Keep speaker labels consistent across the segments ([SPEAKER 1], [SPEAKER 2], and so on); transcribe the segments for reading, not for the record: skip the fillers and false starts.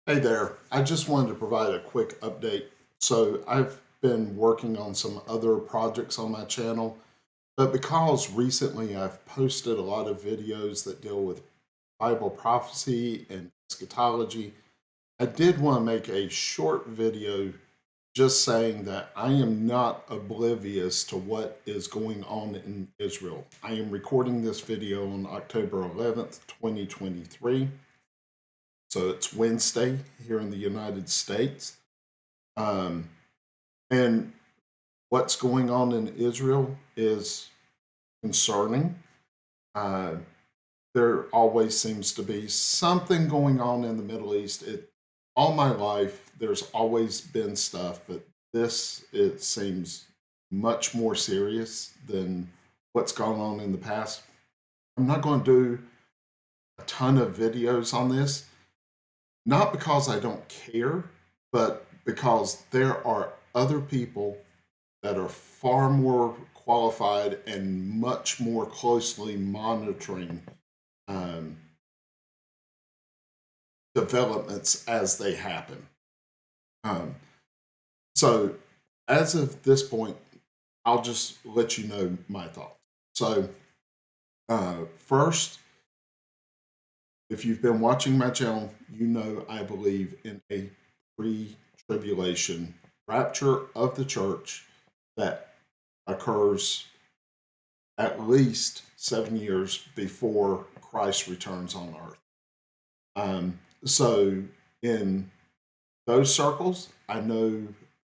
[SPEAKER 1] Hey there. I just wanted to provide a quick update. So, I've been working on some other projects on my channel, but because recently I've posted a lot of videos that deal with Bible prophecy and eschatology, I did want to make a short video just saying that I am not oblivious to what is going on in Israel. I am recording this video on October 11th, 2023. So it's Wednesday here in the United States. Um, and what's going on in Israel is concerning. Uh, there always seems to be something going on in the Middle East. All my life, there's always been stuff, but this, it seems much more serious than what's gone on in the past. I'm not going to do a ton of videos on this, not because I don't care, but because there are other people that are far more qualified and much more closely monitoring um, developments as they happen. Um, so, as of this point, I'll just let you know my thoughts. So, first, if you've been watching my channel, you know I believe in a pre tribulation rapture of the church that occurs at least 7 years before Christ returns on earth. So, in those circles, I know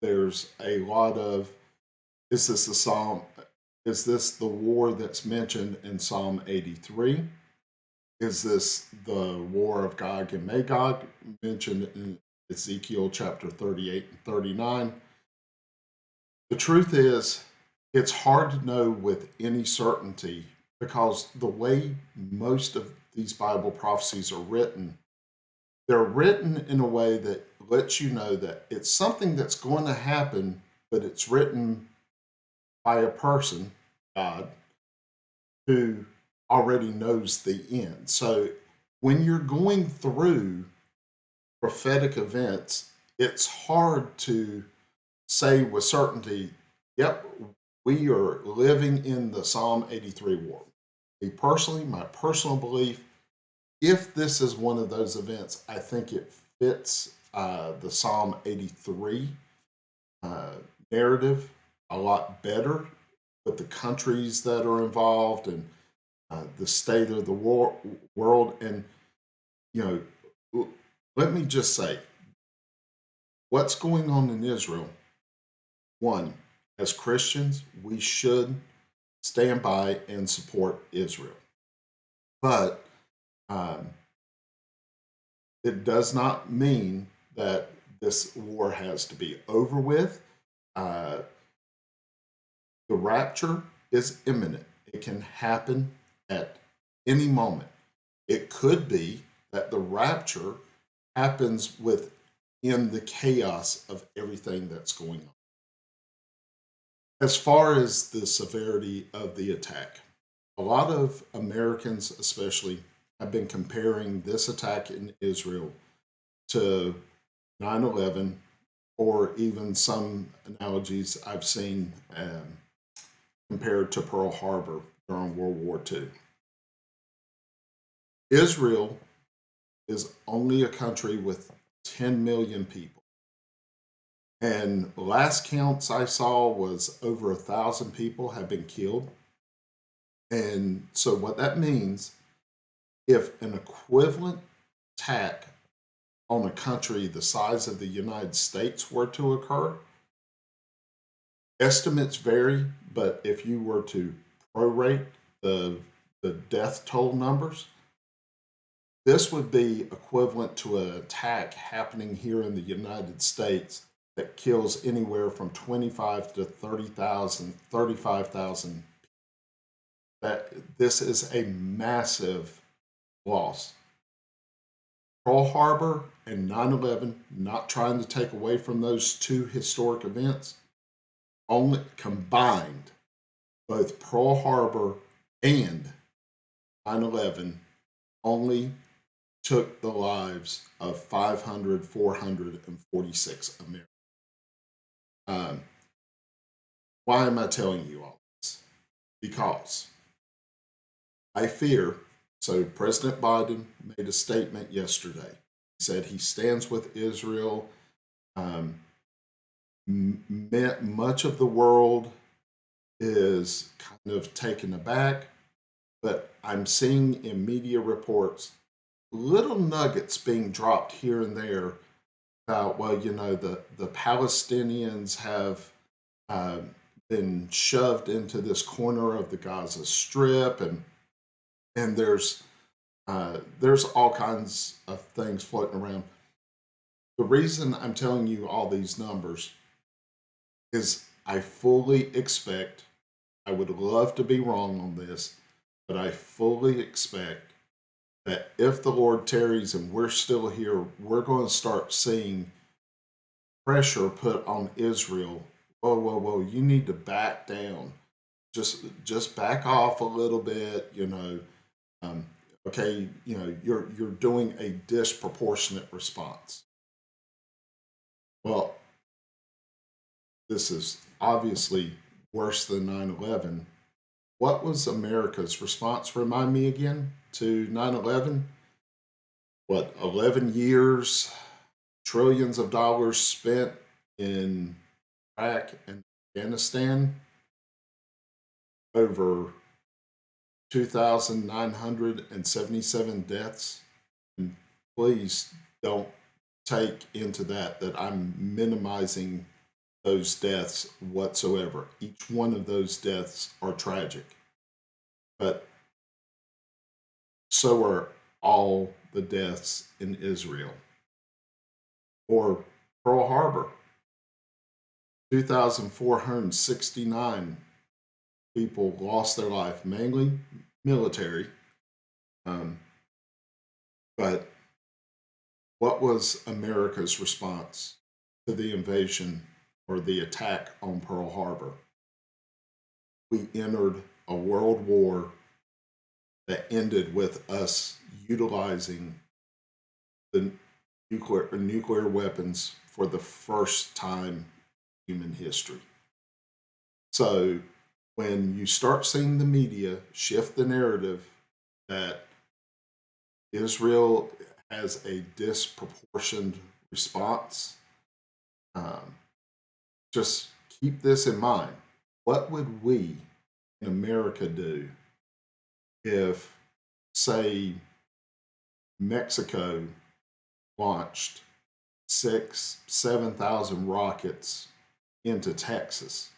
[SPEAKER 1] there's a lot of is this the Psalm? Is this the war that's mentioned in Psalm 83? Is this the war of Gog and Magog mentioned in Ezekiel chapter 38 and 39? The truth is, it's hard to know with any certainty because the way most of these Bible prophecies are written, they're written in a way that lets you know that it's something that's going to happen, but it's written by a person, God, who already knows the end. So when you're going through prophetic events, it's hard to say with certainty, yep, we are living in the Psalm 83 war. Me personally, my personal belief, if this is one of those events, I think it fits the Psalm 83 uh, narrative a lot better with the countries that are involved and the state of the world. And, you know, let me just say what's going on in Israel. One, as Christians, we should stand by and support Israel. But um, it does not mean that this war has to be over with. Uh, the rapture is imminent, it can happen at any moment. It could be that the rapture happens within the chaos of everything that's going on. As far as the severity of the attack, a lot of Americans, especially, have been comparing this attack in Israel to 9/11, or even some analogies I've seen compared to Pearl Harbor during World War II. Israel is only a country with 10 million people. And last counts I saw was over 1,000 people have been killed. And so what that means, if an equivalent attack on a country the size of the United States were to occur, estimates vary, but if you were to prorate the, the death toll numbers, this would be equivalent to an attack happening here in the United States that kills anywhere from 25 to 30,000, 35,000. That this is a massive loss. Pearl Harbor and 9/11, not trying to take away from those two historic events, only combined, both Pearl Harbor and 9/11 only took the lives of 446 Americans. Um, why am I telling you all this? Because I fear, so President Biden made a statement yesterday. He said he stands with Israel. Um, much of the world is kind of taken aback, but I'm seeing in media reports little nuggets being dropped here and there about, well, the Palestinians have uh, been shoved into this corner of the Gaza Strip, and there's all kinds of things floating around. The reason I'm telling you all these numbers is I fully expect, I would love to be wrong on this, but I fully expect that if the Lord tarries and we're still here, we're going to start seeing pressure put on Israel. Whoa, whoa, whoa! You need to back down. Just back off a little bit. Um, okay. You're doing a disproportionate response. Well, this is obviously worse than 9/11. What was America's response? Remind me again to 9/11. What, 11 years, trillions of dollars spent in Iraq and Afghanistan, over 2,977 deaths. And please don't take into that I'm minimizing those deaths whatsoever. Each one of those deaths are tragic, but so are all the deaths in Israel. Or Pearl Harbor, 2,469 people lost their life, mainly military. Um, but what was America's response to the invasion or the attack on Pearl Harbor? We entered a world war that ended with us utilizing the nuclear weapons for the first time in human history. So when you start seeing the media shift the narrative that Israel has a disproportionate response, um, just keep this in mind. What would we in America do if, say, Mexico launched 7,000 rockets into Texas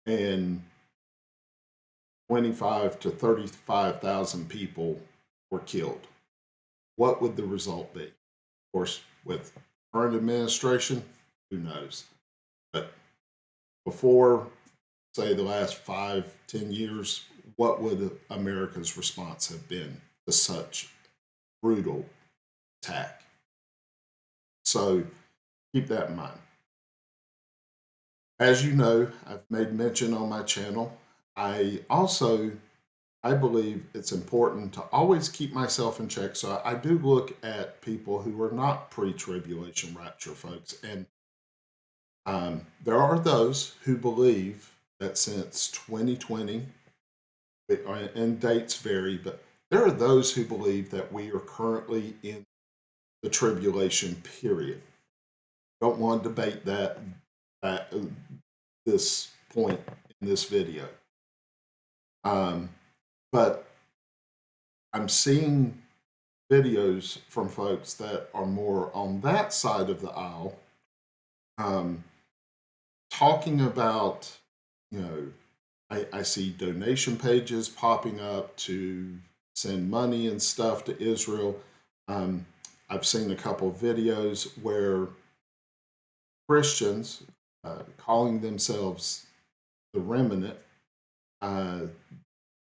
[SPEAKER 1] and 25 to 35,000 people were killed? What would the result be? Of course, with current administration, who knows? But before, say, the last 5-10 years, what would America's response have been to such brutal attack? So keep that in mind. As you know, I've made mention on my channel. I believe it's important to always keep myself in check. So I do look at people who are not pre-tribulation rapture folks. And there are those who believe that since 2020, and dates vary, but there are those who believe that we are currently in the tribulation period. Don't want to debate that at this point in this video. But I'm seeing videos from folks that are more on that side of the aisle, talking about, I see donation pages popping up to send money and stuff to Israel. I've seen a couple of videos where Christians, calling themselves the remnant,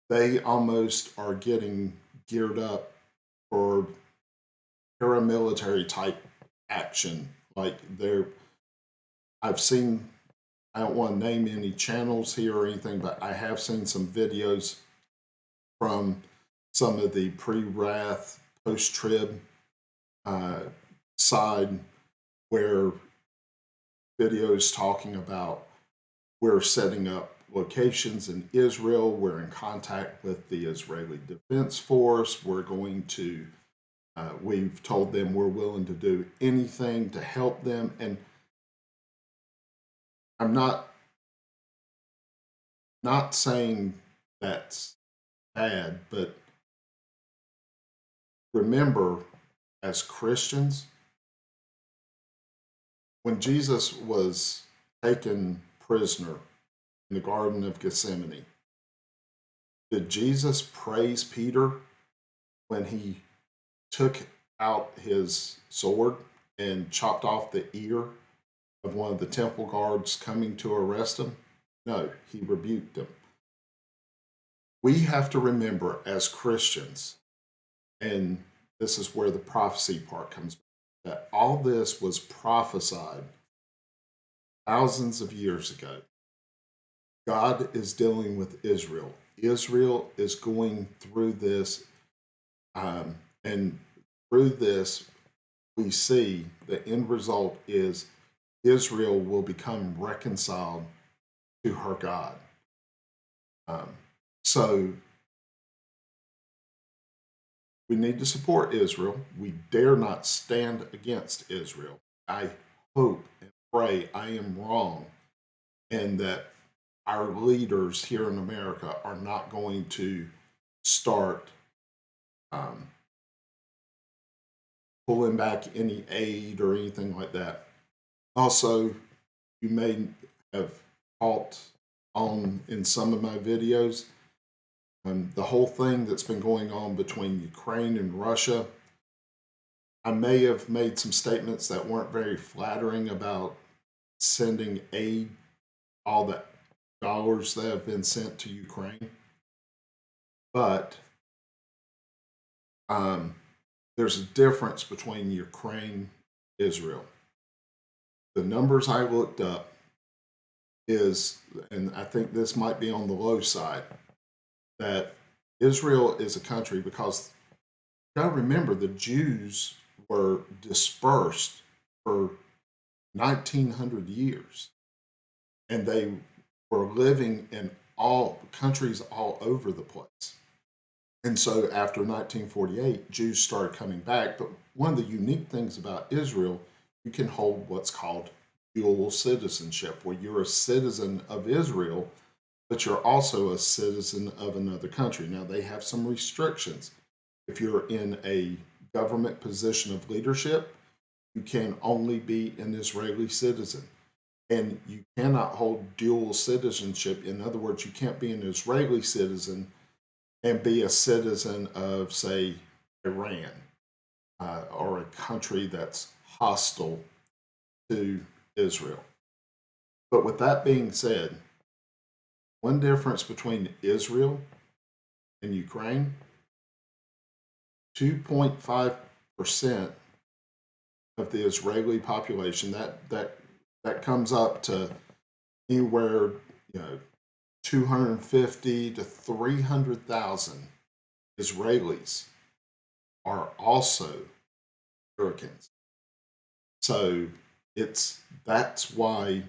[SPEAKER 1] they almost are getting geared up for paramilitary type action. Like I've seen, I don't want to name any channels here or anything, but I have seen some videos from some of the pre-wrath, post-trib side where videos talking about we're setting up locations in Israel, we're in contact with the Israeli Defense Force, we're going to, we've told them we're willing to do anything to help them. And I'm not saying that's bad, but remember, as Christians, when Jesus was taken prisoner in the Garden of Gethsemane, did Jesus praise Peter when he took out his sword and chopped off the ear of one of the temple guards coming to arrest him? No, he rebuked him. We have to remember as Christians, and this is where the prophecy part comes back, that all this was prophesied thousands of years ago. God is dealing with Israel. Israel is going through this, and through this, we see the end result is Israel will become reconciled to her God. So we need to support Israel. We dare not stand against Israel. I hope and pray I am wrong and that our leaders here in America are not going to start pulling back any aid or anything like that. Also, you may have caught on in some of my videos the whole thing that's been going on between Ukraine and Russia. I may have made some statements that weren't very flattering about sending aid, all the dollars that have been sent to Ukraine. But there's a difference between Ukraine and Israel. The numbers I looked up is, and I think this might be on the low side, that Israel is a country because you got to remember the Jews were dispersed for 1900 years and they were living in all countries all over the place. And so after 1948, Jews started coming back. But one of the unique things about Israel, you can hold what's called dual citizenship, where you're a citizen of Israel, but you're also a citizen of another country. Now, they have some restrictions. If you're in a government position of leadership, you can only be an Israeli citizen. And you cannot hold dual citizenship. In other words, you can't be an Israeli citizen and be a citizen of, say, Iran or a country that's hostile to Israel. But with that being said, one difference between Israel and Ukraine, 2.5% of the Israeli population, that comes up to anywhere, 250 to 300,000 Israelis are also Americans. So that's why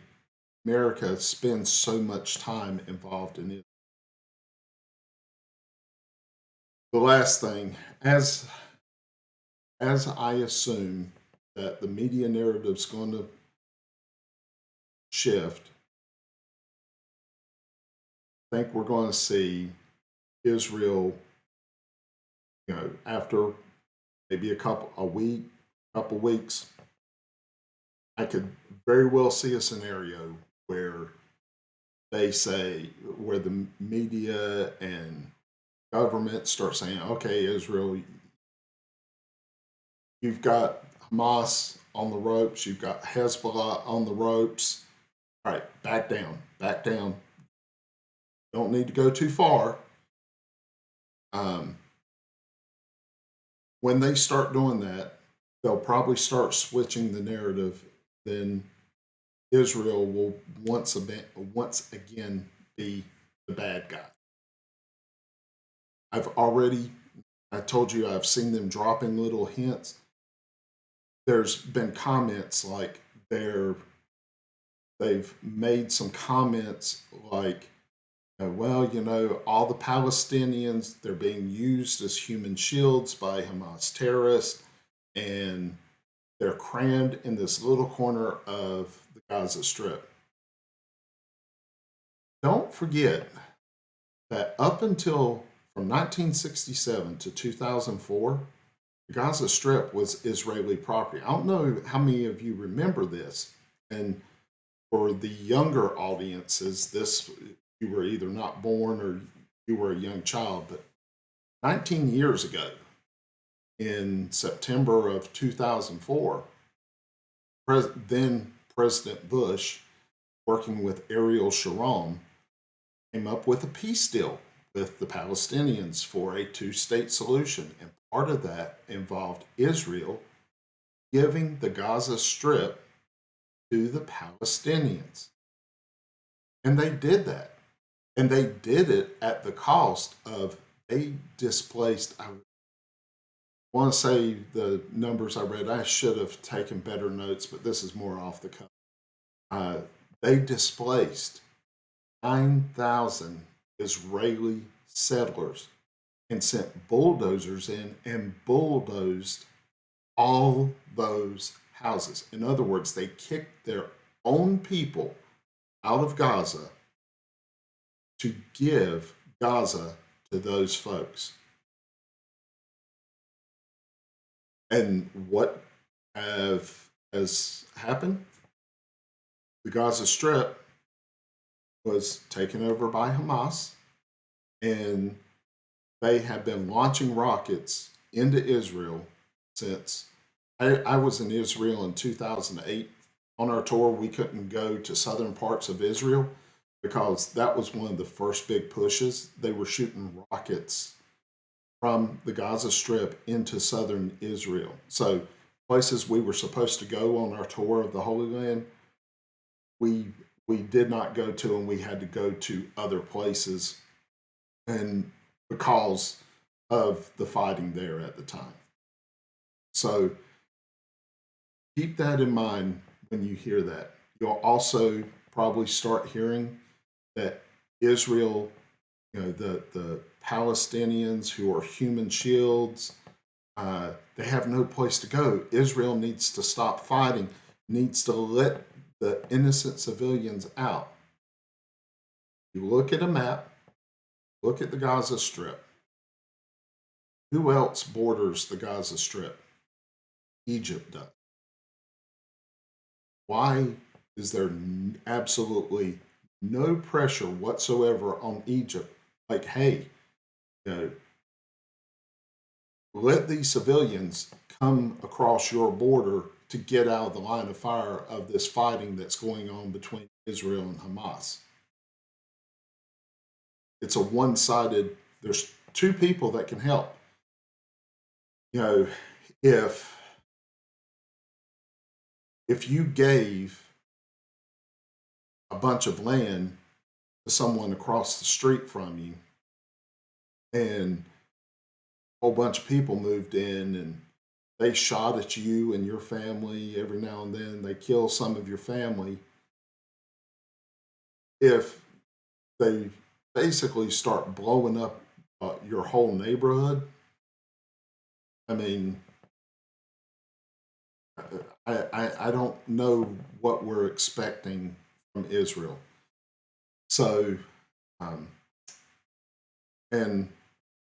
[SPEAKER 1] America spends so much time involved in it. The last thing, as I assume that the media narrative is going to shift, I think we're going to see Israel, after maybe a couple weeks, I could very well see a scenario where they say, where the media and government start saying, okay, Israel, you've got Hamas on the ropes, you've got Hezbollah on the ropes. All right, back down. Don't need to go too far. When they start doing that, they'll probably start switching the narrative. Then Israel will once again be the bad guy. I've already I told you I've seen them dropping little hints. There's been comments like they've made some comments like, well, all the Palestinians, they're being used as human shields by Hamas terrorists, and they're crammed in this little corner of the Gaza Strip. Don't forget that up until from 1967 to 2004, the Gaza Strip was Israeli property. I don't know how many of you remember this. And for the younger audiences, this you were either not born or you were a young child, but 19 years ago, in September of 2004, then President Bush, working with Ariel Sharon, came up with a peace deal with the Palestinians for a two-state solution. And part of that involved Israel giving the Gaza Strip to the Palestinians. And they did that. And they did it at the cost of, they displaced, I want to say the numbers I read, I should have taken better notes, but this is more off the cuff. They displaced 9,000 Israeli settlers and sent bulldozers in and bulldozed all those houses. In other words, they kicked their own people out of Gaza to give Gaza to those folks. And what has happened? The Gaza Strip was taken over by Hamas, and they have been launching rockets into Israel since I was in Israel in 2008. On our tour, we couldn't go to southern parts of Israel because that was one of the first big pushes. They were shooting rockets from the Gaza Strip into southern Israel. So places we were supposed to go on our tour of the Holy Land, we did not go to, and we had to go to other places, and because of the fighting there at the time. So keep that in mind when you hear that. You'll also probably start hearing that Israel, the Palestinians who are human shields, they have no place to go. Israel needs to stop fighting, needs to let the innocent civilians out. You look at a map, look at the Gaza Strip. Who else borders the Gaza Strip? Egypt does. Why is there absolutely no pressure whatsoever on Egypt? Like, hey, let these civilians come across your border to get out of the line of fire of this fighting that's going on between Israel and Hamas. It's a one-sided, there's two people that can help. If you gave a bunch of land to someone across the street from you, and a whole bunch of people moved in and they shot at you and your family every now and then, they kill some of your family. If they basically start blowing up your whole neighborhood, I mean, I don't know what we're expecting from Israel. So, and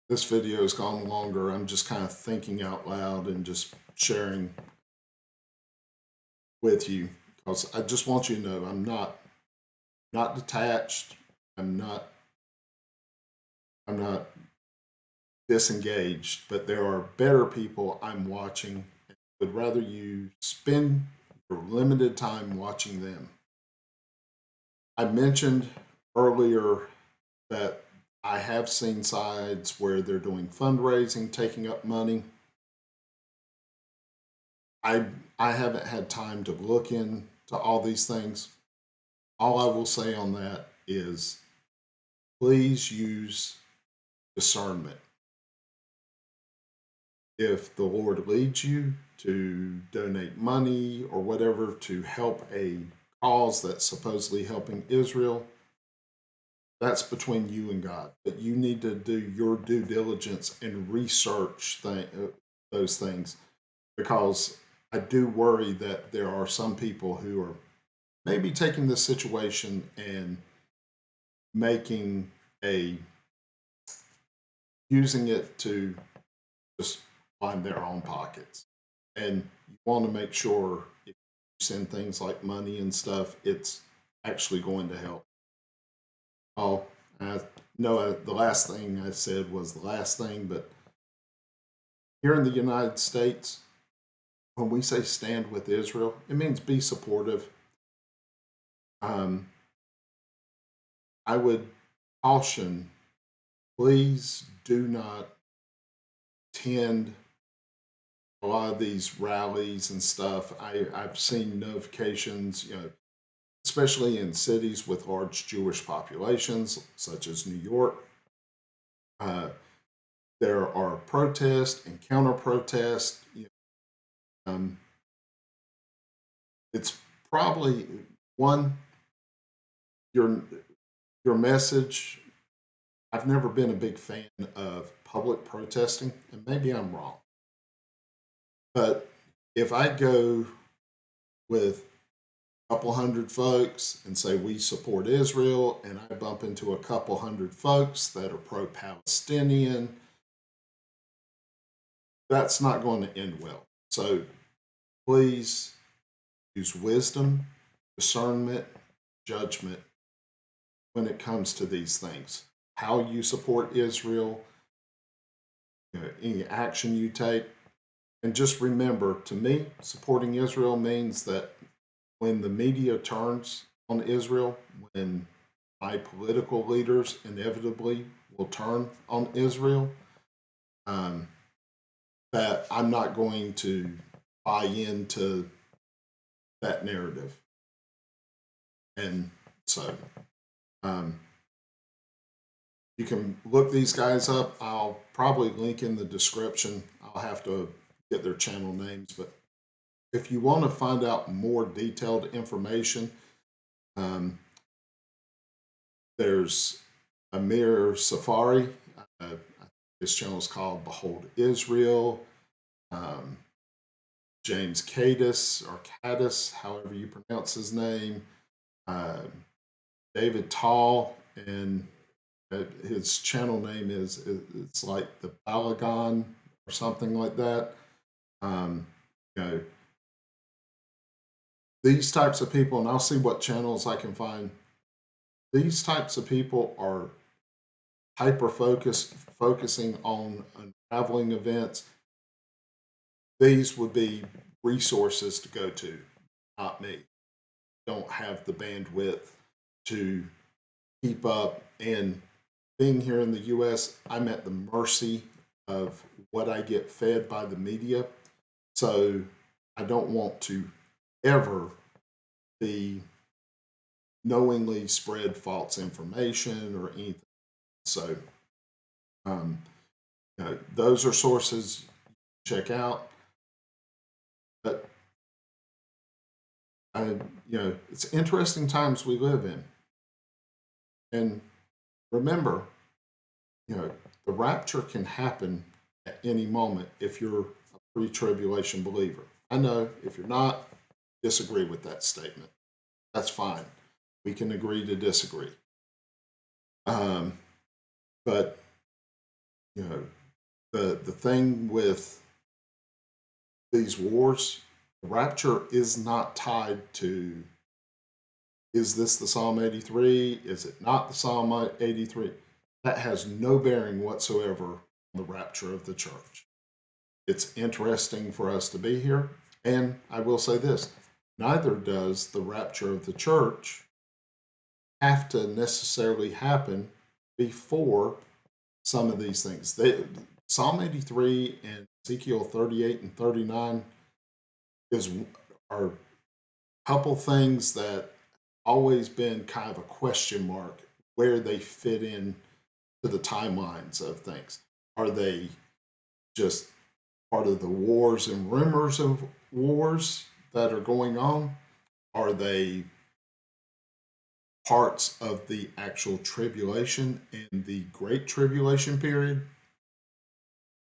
[SPEAKER 1] this video has gone longer. I'm just kind of thinking out loud and just sharing with you because I just want you to know I'm not detached. I'm not disengaged, but there are better people I'm watching. I would rather you spend your limited time watching them. I mentioned earlier that I have seen sides where they're doing fundraising, taking up money. I haven't had time to look into all these things. All I will say on that is please use discernment. if the Lord leads you to donate money or whatever to help a cause that's supposedly helping Israel, that's between you and God. But you need to do your due diligence and research those things, because I do worry that there are some people who are maybe taking this situation and making a using it to just line their own pockets. And you want to make sure if you send things like money and stuff, it's actually going to help. Oh, I know the last thing I said was the last thing, but here in the United States, when we say stand with Israel, it means be supportive. Um, I would caution, please do not attend a lot of these rallies and stuff. I've seen notifications, especially in cities with large Jewish populations, such as New York. Uh, there are protests and counter protests. Um, it's probably one your your message. I've never been a big fan of public protesting, and maybe I'm wrong. But if I go with a couple hundred folks and say we support Israel, and I bump into a couple hundred folks that are pro-Palestinian, that's not going to end well. So please use wisdom, discernment, judgment when it comes to these things. How you support Israel, any action you take. And just remember, to me, supporting Israel means that when the media turns on Israel, when my political leaders inevitably will turn on Israel, that I'm not going to buy into that narrative. And so you can look these guys up. I'll probably link in the description. I'll have to get their channel names, but if you want to find out more detailed information, there's Amir Safari. His channel is called Behold Israel. James Cadis, or Cadis, however you pronounce his name. David Tall, and his channel name is, it's like the Balagon or something like that. You know, these types of people, and I'll see what channels I can find. These types of people are hyper focusing on unraveling events. These would be resources to go to, not me. Don't have the bandwidth to keep up. And being here in the US, I'm at the mercy of what I get fed by the media. So I don't want to ever be knowingly spread false information or anything. So those are sources you check out. But it's interesting times we live in. And remember, the rapture can happen at any moment if you're a pre-tribulation believer. I know if you're not, disagree with that statement. That's fine. We can agree to disagree. But the thing with these wars, the rapture is not tied to, is this the Psalm 83? Is it not the Psalm 83? That has no bearing whatsoever on the rapture of the church. It's interesting for us to be here. And I will say this, neither does the rapture of the church have to necessarily happen before some of these things. Psalm 83 and Ezekiel 38 and 39 are a couple things that always been kind of a question mark where they fit in to the timelines of things. Are they just part of the wars and rumors of wars that are going on? Are they parts of the actual tribulation and the great tribulation period?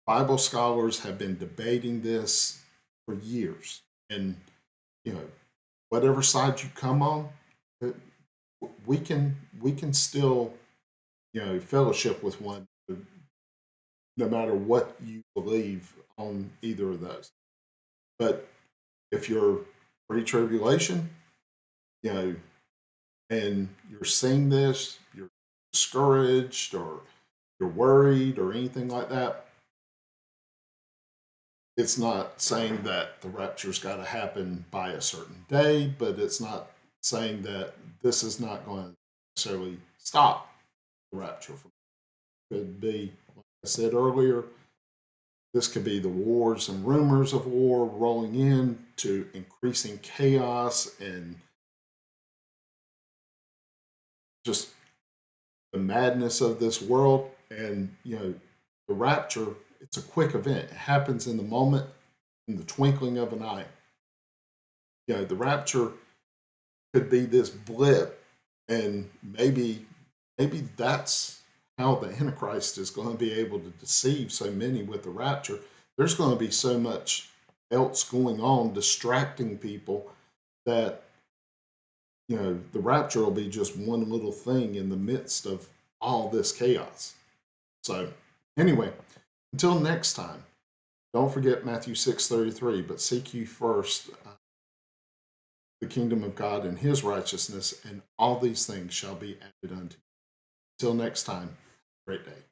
[SPEAKER 1] Bible scholars have been debating this for years. And, whatever side you come on, we can still, fellowship with one no matter what you believe on either of those. But if you're pre-tribulation, you know, and you're seeing this, you're discouraged or you're worried or anything like that, it's not saying that the rapture's got to happen by a certain day, but it's not saying that this is not going to necessarily stop the rapture. Could be, like I said earlier, this could be the wars and rumors of war rolling in to increasing chaos and just the madness of this world. And, the rapture, it's a quick event. It happens in the moment, in the twinkling of an eye. The rapture could be this blip, and maybe that's how the Antichrist is going to be able to deceive so many with the rapture. There's going to be so much else going on distracting people that the rapture will be just one little thing in the midst of all this chaos. So anyway, until next time, don't forget Matthew 6:33, but seek ye first the kingdom of God and his righteousness, and all these things shall be added unto you. Until next time, great day.